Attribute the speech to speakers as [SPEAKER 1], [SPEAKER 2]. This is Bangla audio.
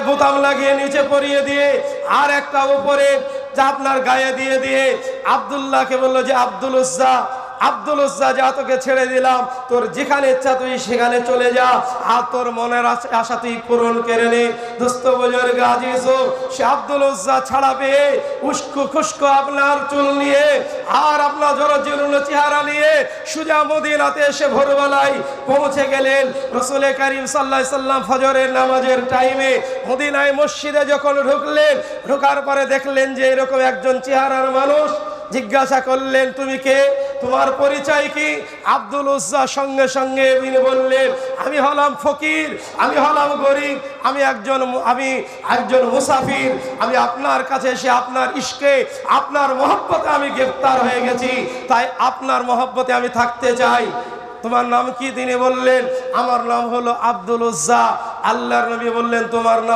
[SPEAKER 1] বোতাম লাগিয়ে নিচে পরিয়ে দিয়ে আর একটা উপরে যা আপনার গায়ে দিয়ে দিয়ে আব্দুল্লাহকে বললো যে আব্দুল উজ্জা, আব্দুল উজ্জা, যা তোকে ছেড়ে দিলাম, তোর যেখানে ইচ্ছা তুই সেখানে চলে যা, আর তোর মনের আশা তুই পূরণ করে নে। দোস্ত বুজুর্গ আজিজ, সে আব্দুল উজ্জা ছাড়া পেয়ে উস্কো খুস্কো আপনার চুল নিয়ে আর আপনার জরজীর্ণ চেহারা নিয়ে সুজা মদিনাতে এসে ভোরবেলায় পৌঁছে গেলেন। রাসূল করিম সাল্লাল্লাহু আলাইহি সাল্লাম ফজরের নামাজের টাইমে মদিনায় মসজিদে যখন ঢুকলেন, ঢোকার পরে দেখলেন যে এরকম একজন চেহারার মানুষ। জিজ্ঞাসা করলেন, তুমি কে, তোমার পরিচয় কি? আব্দুল উজ্জা সঙ্গে সঙ্গে বললেন, আমি হলাম ফকির, আমি হলাম গরিব, আমি একজন মুসাফির, আমি আপনার কাছে এসে আপনার ইশকে, আপনার মহব্বতে আমি গ্রেফতার হয়ে গেছি, তাই আপনার মহব্বতে আমি থাকতে চাই। তোমার নাম কি? তিনি বললেন, আমার নাম হলো আব্দুল উজ্জা। আল্লাহর নবী বললেন, তোমার নাম